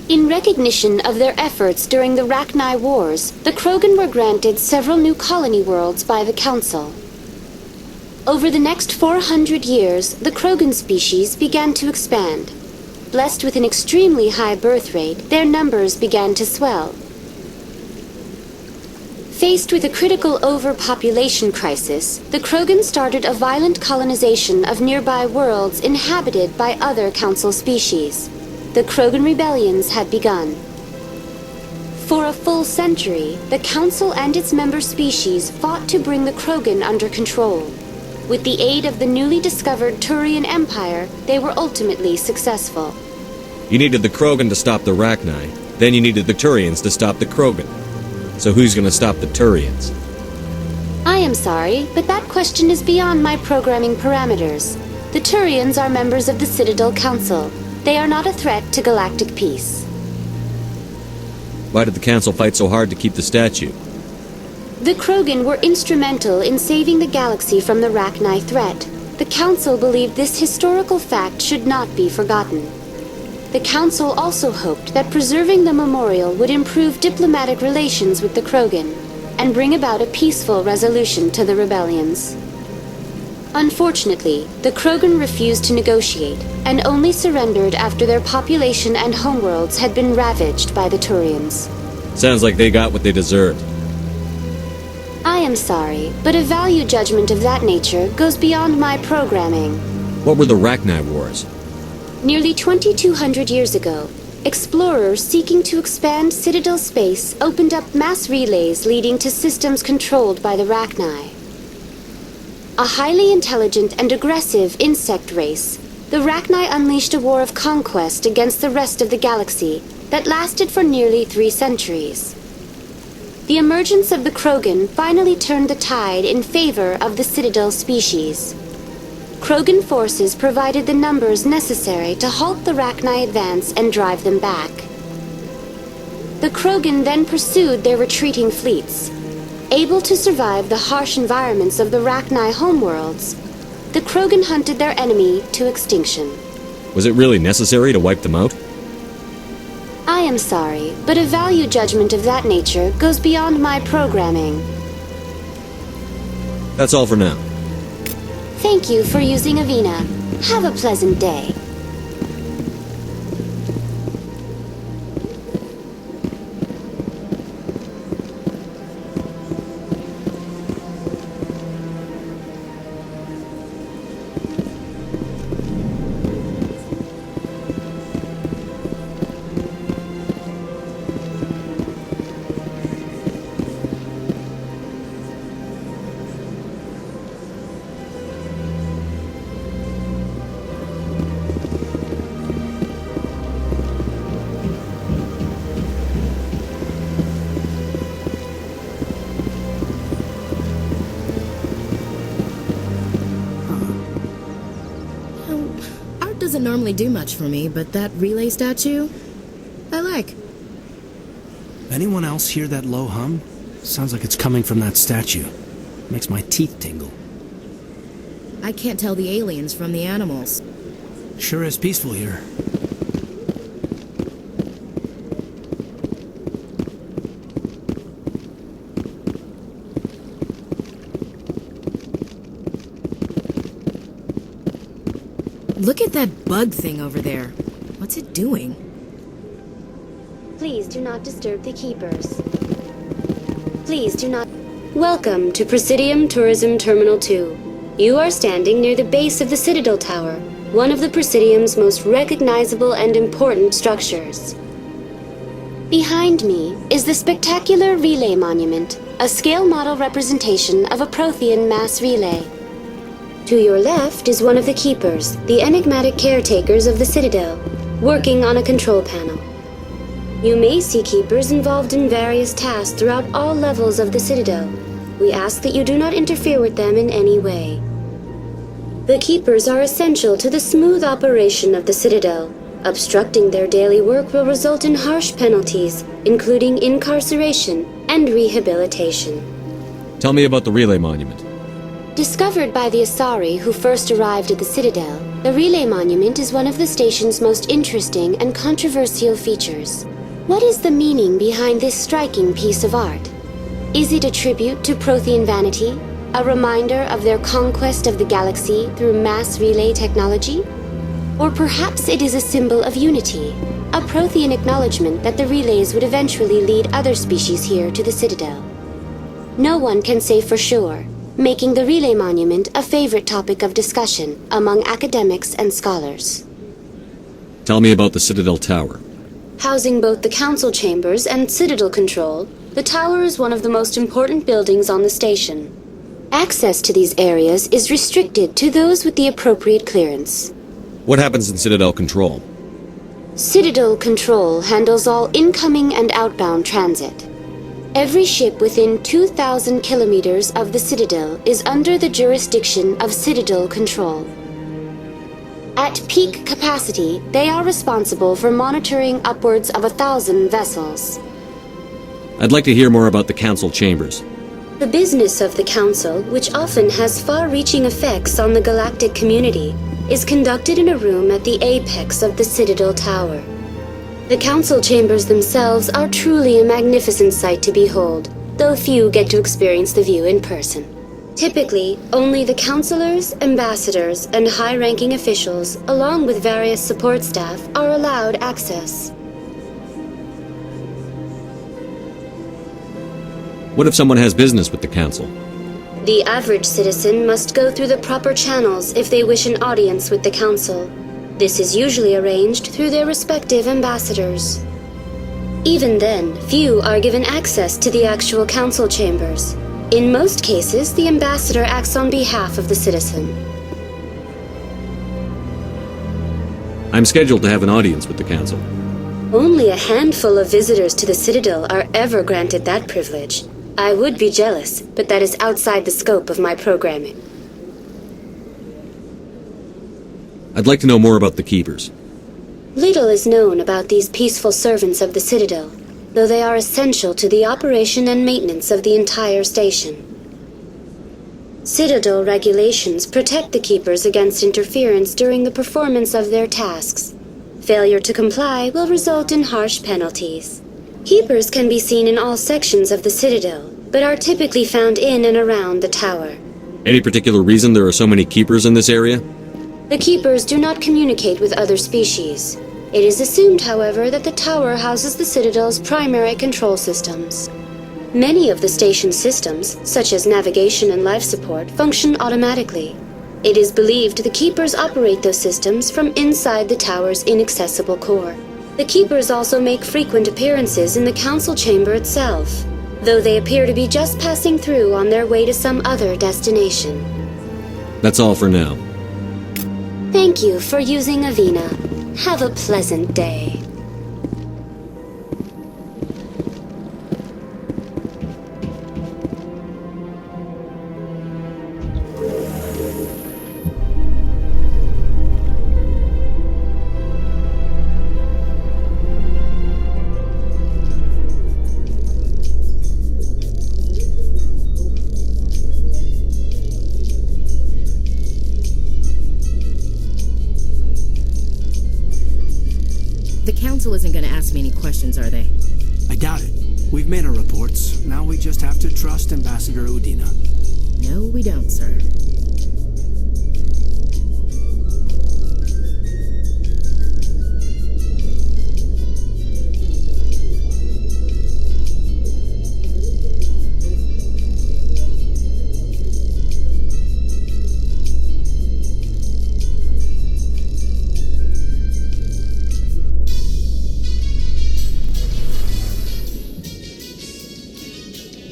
In recognition of their efforts during the Rachni Wars, the Krogan were granted several new colony worlds by the Council. Over the next 400 years, the Krogan species began to expand. Blessed with an extremely high birth rate, their numbers began to swell. Faced with a critical overpopulation crisis, the Krogan started a violent colonization of nearby worlds inhabited by other Council species. The Krogan rebellions had begun. For a full century, the Council and its member species fought to bring the Krogan under control. With the aid of the newly discovered Turian Empire, they were ultimately successful. You needed the Krogan to stop the Rachni, then you needed the Turians to stop the Krogan. So who's gonna stop the Turians? I am sorry, but that question is beyond my programming parameters. The Turians are members of the Citadel Council. They are not a threat to galactic peace. Why did the Council fight so hard to keep the statue? The Krogan were instrumental in saving the galaxy from the Rachni threat. The Council believed this historical fact should not be forgotten. The Council also hoped that preserving the memorial would improve diplomatic relations with the Krogan and bring about a peaceful resolution to the rebellions. Unfortunately, the Krogan refused to negotiate and only surrendered after their population and homeworlds had been ravaged by the Turians. Sounds like they got what they deserved. I am sorry, but a value judgment of that nature goes beyond my programming. What were the Rachni Wars? Nearly 2,200 years ago, explorers seeking to expand Citadel space opened up mass relays leading to systems controlled by the Rachni. A highly intelligent and aggressive insect race, the Rachni unleashed a war of conquest against the rest of the galaxy that lasted for nearly 3 centuries. the emergence of the Krogan finally turned the tide in favor of the Citadel species. Krogan forces provided the numbers necessary to halt the Rachni advance and drive them back. The Krogan then pursued their retreating fleets. Able to survive the harsh environments of the Rachni homeworlds, the Krogan hunted their enemy to extinction. Was it really necessary to wipe them out? I am sorry, but a value judgment of that nature goes beyond my programming. That's all for now. Thank you for using Avina. Have a pleasant day. Doesn't normally do much for me, but that relay statue, I like. Anyone else hear that low hum? Sounds like it's coming from that statue. Makes my teeth tingle. I can't tell the aliens from the animals. Sure is peaceful here. Look at that bug thing over there. What's it doing? Please do not disturb the keepers. Please do not... Welcome to Presidium Tourism Terminal 2. You are standing near the base of the Citadel Tower, one of the Presidium's most recognizable and important structures. Behind me is the spectacular Relay Monument, a scale model representation of a Prothean mass relay. To your left is one of the keepers, the enigmatic caretakers of the Citadel, working on a control panel. You may see keepers involved in various tasks throughout all levels of the Citadel. We ask that you do not interfere with them in any way. The keepers are essential to the smooth operation of the Citadel. Obstructing their daily work will result in harsh penalties, including incarceration and rehabilitation. Tell me about the Relay Monument. Discovered by the Asari who first arrived at the Citadel, the Relay Monument is one of the station's most interesting and controversial features. What is the meaning behind this striking piece of art? Is it a tribute to Prothean vanity? A reminder of their conquest of the galaxy through mass relay technology? Or perhaps it is a symbol of unity, a Prothean acknowledgement that the relays would eventually lead other species here to the Citadel. No one can say for sure, making the Relay Monument a favorite topic of discussion among academics and scholars. Tell me about the Citadel Tower. Housing both the council chambers and Citadel control, the tower is one of the most important buildings on the station. Access to these areas is restricted to those with the appropriate clearance. What happens in Citadel Control? Citadel Control handles all incoming and outbound transit. Every ship within 2,000 kilometers of the Citadel is under the jurisdiction of Citadel Control. At peak capacity, they are responsible for monitoring upwards of 1,000 vessels. I'd like to hear more about the Council Chambers. The business of the Council, which often has far-reaching effects on the galactic community, is conducted in a room at the apex of the Citadel Tower. The council chambers themselves are truly a magnificent sight to behold, though few get to experience the view in person. Typically, only the councilors, ambassadors, and high-ranking officials, along with various support staff, are allowed access. What if someone has business with the Council? The average citizen must go through the proper channels if they wish an audience with the Council. This is usually arranged through their respective ambassadors. Even then, few are given access to the actual council chambers. In most cases, the ambassador acts on behalf of the citizen. I'm scheduled to have an audience with the Council. Only a handful of visitors to the Citadel are ever granted that privilege. I would be jealous, but that is outside the scope of my programming. I'd like to know more about the Keepers. Little is known about these peaceful servants of the Citadel, though they are essential to the operation and maintenance of the entire station. Citadel regulations protect the Keepers against interference during the performance of their tasks. Failure to comply will result in harsh penalties. Keepers can be seen in all sections of the Citadel, but are typically found in and around the tower. Any particular reason there are so many Keepers in this area? The Keepers do not communicate with other species. It is assumed, however, that the tower houses the Citadel's primary control systems. Many of the station's systems, such as navigation and life support, function automatically. It is believed the Keepers operate those systems from inside the tower's inaccessible core. The Keepers also make frequent appearances in the council chamber itself, though they appear to be just passing through on their way to some other destination. That's all for now. Thank you for using Avina. Have a pleasant day. The council isn't going to ask me any questions, are they? I doubt it. We've made our reports. Now we just have to trust Ambassador Udina. No, we don't, sir.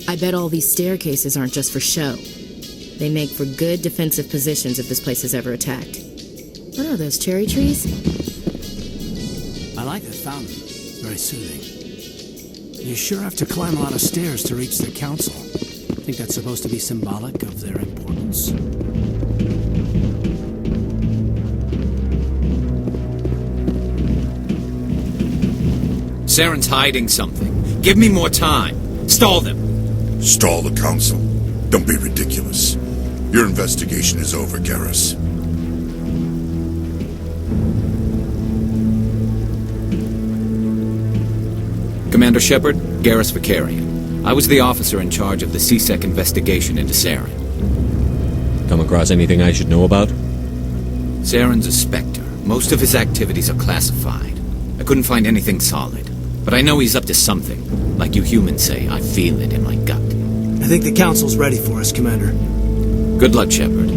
I bet all these staircases aren't just for show. They make for good defensive positions if this place is ever attacked. What are those, cherry trees? I like that fountain. Very soothing. You sure have to climb a lot of stairs to reach the council. Think that's supposed to be symbolic of their importance? Saren's hiding something. Give me more time. Stall them. Stall the council? Don't be ridiculous. Your investigation is over, Garrus. Commander Shepard, Garrus Vicarian. I was the officer in charge of the CSEC investigation into Saren. Come across anything I should know about? Saren's a Spectre. Most of his activities are classified. I couldn't find anything solid. But I know he's up to something. Like you humans say, I feel it in my gut. I think the council's ready for us, Commander. Good luck, Shepard.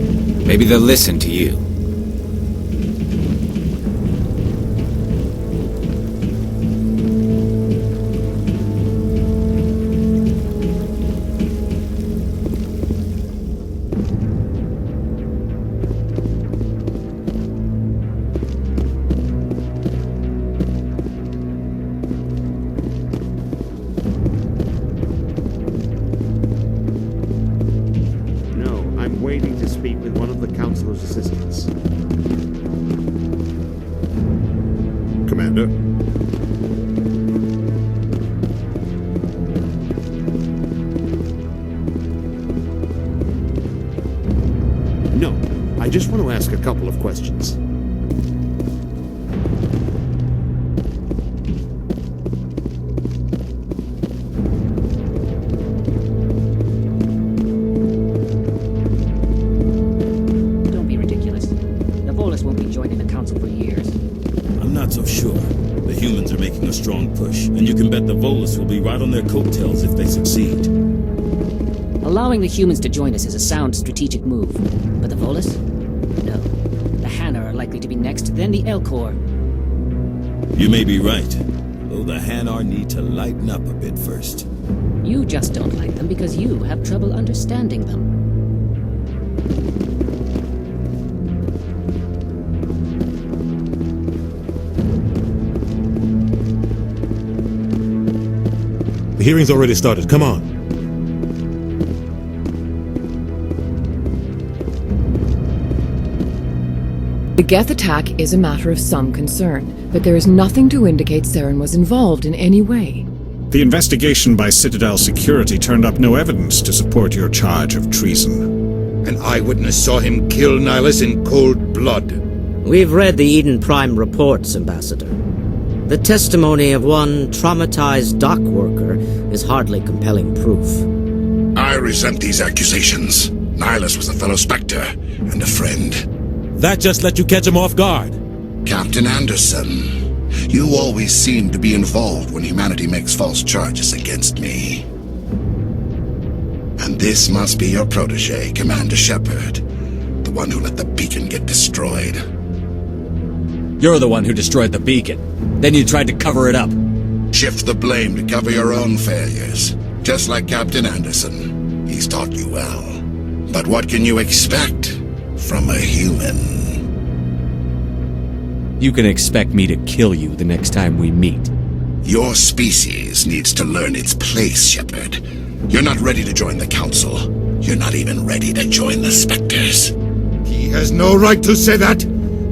Maybe they'll listen to you. Waiting to speak with one of the Councilor's assistants. Commander? No, I just want to ask a couple of questions. Strong push, and you can bet the Volus will be right on their coattails if they succeed. Allowing the humans to join us is a sound strategic move. But the Volus? No. The Hanar are likely to be next, then the Elcor. You may be right, though the Hanar need to lighten up a bit first. You just don't like them because you have trouble understanding them. hearing's already started. Come on. The Geth attack is a matter of some concern, but there is nothing to indicate Saren was involved in any way. The investigation by Citadel Security turned up no evidence to support your charge of treason. An eyewitness saw him kill Nihilus in cold blood. We've read the Eden Prime reports, Ambassador. The testimony of one traumatized dock worker is hardly compelling proof. I resent these accusations. Nihilus was a fellow Spectre and a friend. That just let you catch him off guard. Captain Anderson, you always seem to be involved when humanity makes false charges against me. And this must be your protege, Commander Shepard, the one who let the beacon get destroyed. You're the one who destroyed the beacon. Then you tried to cover it up. Shift the blame to cover your own failures. Just like Captain Anderson. He's taught you well. But what can you expect from a human? You can expect me to kill you the next time we meet. Your species needs to learn its place, Shepard. You're not ready to join the Council. You're not even ready to join the Spectres. He has no right to say that.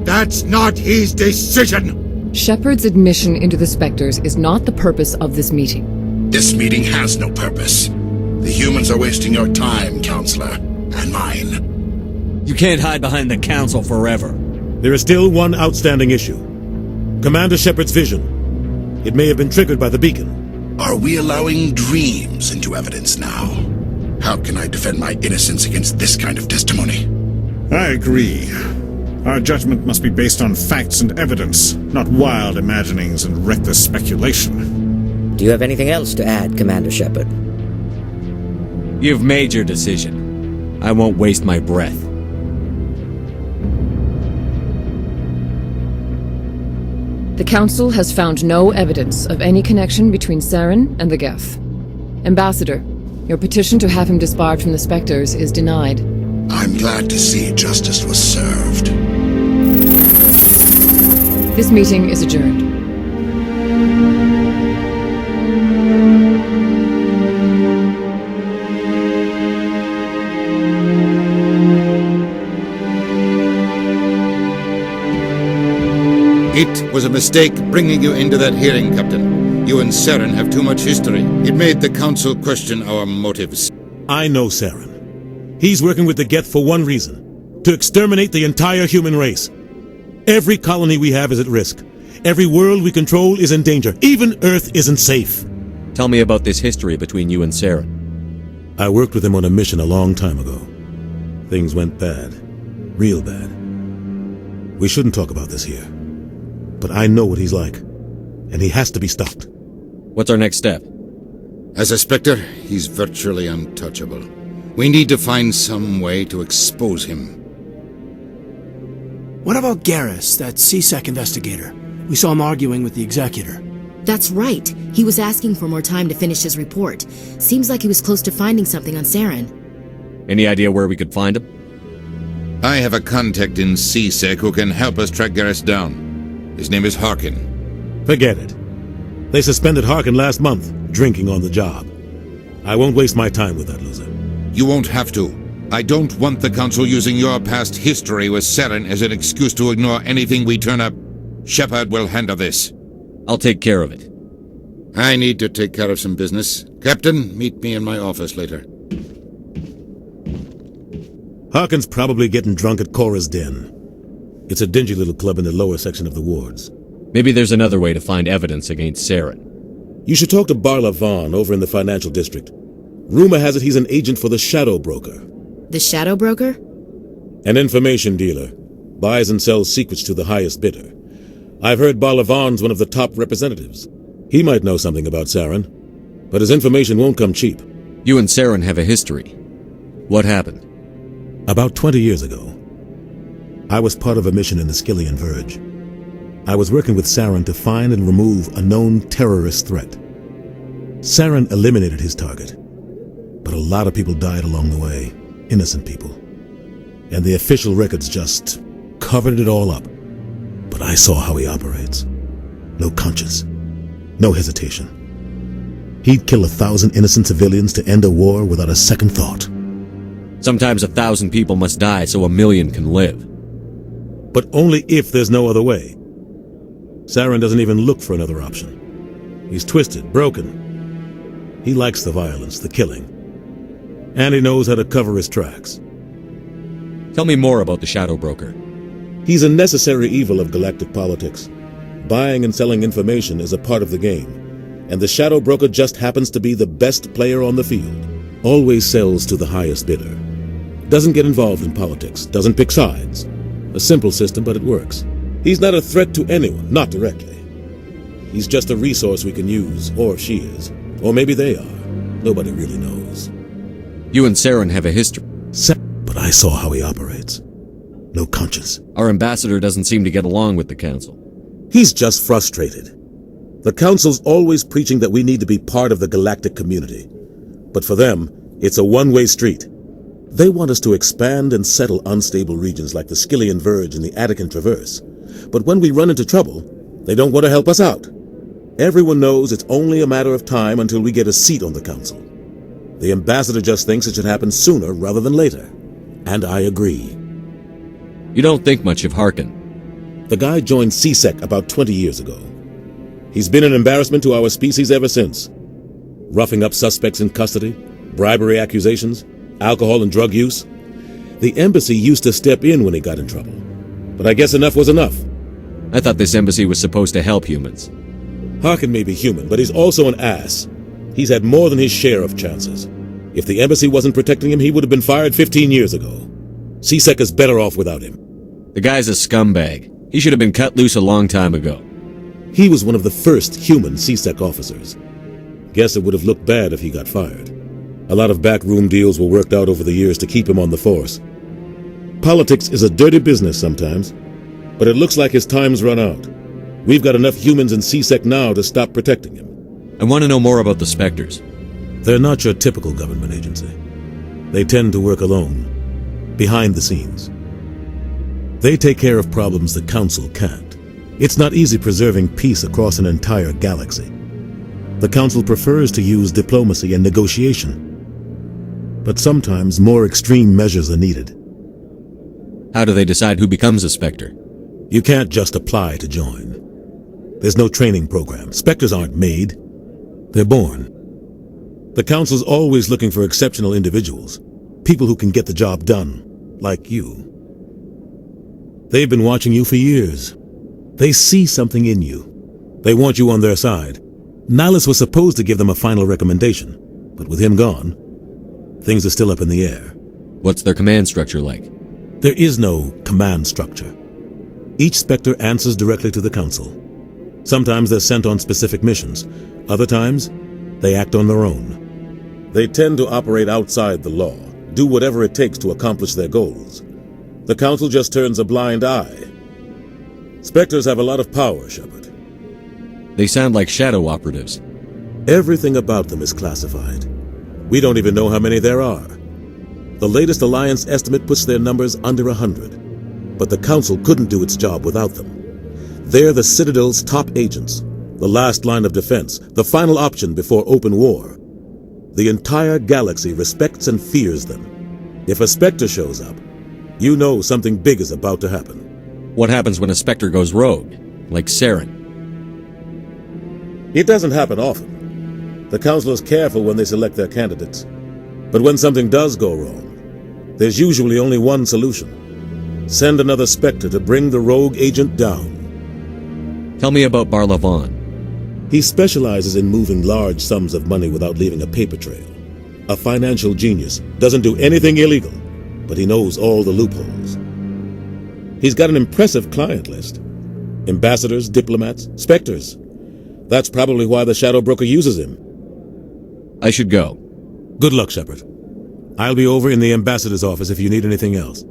That's not his decision. Shepard's admission into the Spectres is not the purpose of this meeting. This meeting has no purpose. The humans are wasting your time, Counselor, and mine. You can't hide behind the Council forever. There is still one outstanding issue. Commander Shepard's vision. It may have been triggered by the beacon. Are we allowing dreams into evidence now? How can I defend my innocence against this kind of testimony? I agree. Our judgment must be based on facts and evidence, not wild imaginings and reckless speculation. Do you have anything else to add, Commander Shepard? You've made your decision. I won't waste my breath. The Council has found no evidence of any connection between Saren and the Geth. Ambassador, your petition to have him disbarred from the Spectres is denied. I'm glad to see justice was served. This meeting is adjourned. It was a mistake bringing you into that hearing, Captain. You and Saren have too much history. It made the Council question our motives. I know Saren. He's working with the Geth for one reason. To exterminate the entire human race. Every colony we have is at risk. Every world we control is in danger. Even Earth isn't safe. Tell me about this history between you and Saren. I worked with him on a mission a long time ago. Things went bad. Real bad. We shouldn't talk about this here. But I know what he's like. And he has to be stopped. What's our next step? As a Spectre, he's virtually untouchable. We need to find some way to expose him. What about Garrus, that CSEC investigator? We saw him arguing with the Executor. That's right. He was asking for more time to finish his report. Seems like he was close to finding something on Saren. Any idea where we could find him? I have a contact in CSEC who can help us track Garrus down. His name is Harkin. Forget it. They suspended Harkin last month, drinking on the job. I won't waste my time with that loser. You won't have to. I don't want the Council using your past history with Saren as an excuse to ignore anything we turn up. Shepard will handle this. I'll take care of it. I need to take care of some business. Captain, meet me in my office later. Harkin's probably getting drunk at Cora's Den. It's a dingy little club in the lower section of the wards. Maybe there's another way to find evidence against Saren. You should talk to Barla Vaughn over in the financial district. Rumor has it he's an agent for the Shadow Broker. The Shadow Broker? An information dealer. Buys and sells secrets to the highest bidder. I've heard Barla Vaughn's one of the top representatives. He might know something about Saren, but his information won't come cheap. You and Saren have a history. What happened? About 20 years ago, I was part of a mission in the Skillian Verge. I was working with Saren to find and remove a known terrorist threat. Saren eliminated his target, but a lot of people died along the way, innocent people. And the official records just covered it all up. But I saw how he operates. No conscience, no hesitation. He'd kill 1,000 innocent civilians to end a war without a second thought. Sometimes 1,000 people must die so 1,000,000 can live. But only if there's no other way. Saren doesn't even look for another option. He's twisted, broken. He likes the violence, the killing. And he knows how to cover his tracks. Tell me more about the Shadow Broker. He's a necessary evil of galactic politics. Buying and selling information is a part of the game, and the Shadow Broker just happens to be the best player on the field. Always sells to the highest bidder. Doesn't get involved in politics, doesn't pick sides. A simple system, but it works. He's not a threat to anyone, not directly. He's just a resource we can use, or she is. Or maybe they are. Nobody really knows. You and Saren have a history. But I saw how he operates. No conscience. Our ambassador doesn't seem to get along with the Council. He's just frustrated. The Council's always preaching that we need to be part of the galactic community. But for them, it's a one-way street. They want us to expand and settle unstable regions like the Skillian Verge and the Attican Traverse. But when we run into trouble, they don't want to help us out. Everyone knows it's only a matter of time until we get a seat on the Council. The ambassador just thinks it should happen sooner rather than later. And I agree. You don't think much of Harkin. The guy joined CSEC about 20 years ago. He's been an embarrassment to our species ever since. Roughing up suspects in custody, bribery accusations, alcohol and drug use. The embassy used to step in when he got in trouble. But I guess enough was enough. I thought this embassy was supposed to help humans. Harkin may be human, but he's also an ass. He's had more than his share of chances. If the embassy wasn't protecting him, he would have been fired 15 years ago. CSEC is better off without him. The guy's a scumbag. He should have been cut loose a long time ago. He was one of the first human CSEC officers. Guess it would have looked bad if he got fired. A lot of backroom deals were worked out over the years to keep him on the force. Politics is a dirty business sometimes, but it looks like his time's run out. We've got enough humans in CSEC now to stop protecting him. I want to know more about the Spectres. They're not your typical government agency. They tend to work alone, behind the scenes. They take care of problems the Council can't. It's not easy preserving peace across an entire galaxy. The Council prefers to use diplomacy and negotiation. But sometimes more extreme measures are needed. How do they decide who becomes a Spectre? You can't just apply to join. There's no training program. Spectres aren't made. They're born. The Council's always looking for exceptional individuals. People who can get the job done. Like you. They've been watching you for years. They see something in you. They want you on their side. Nihilus was supposed to give them a final recommendation, but with him gone, things are still up in the air. What's their command structure like? There is no command structure. Each Spectre answers directly to the Council. Sometimes they're sent on specific missions. Other times, they act on their own. They tend to operate outside the law, do whatever it takes to accomplish their goals. The Council just turns a blind eye. Spectres have a lot of power, Shepard. They sound like shadow operatives. Everything about them is classified. We don't even know how many there are. The latest Alliance estimate puts their numbers under 100. But the Council couldn't do its job without them. They're the Citadel's top agents, the last line of defense, the final option before open war. The entire galaxy respects and fears them. If a Spectre shows up, you know something big is about to happen. What happens when a Spectre goes rogue, like Saren? It doesn't happen often. The Council is careful when they select their candidates. But when something does go wrong, there's usually only one solution. Send another Spectre to bring the rogue agent down. Tell me about Barlavon. He specializes in moving large sums of money without leaving a paper trail. A financial genius, doesn't do anything illegal, but he knows all the loopholes. He's got an impressive client list. Ambassadors, diplomats, Spectres. That's probably why the Shadow Broker uses him. I should go. Good luck, Shepard. I'll be over in the ambassador's office if you need anything else.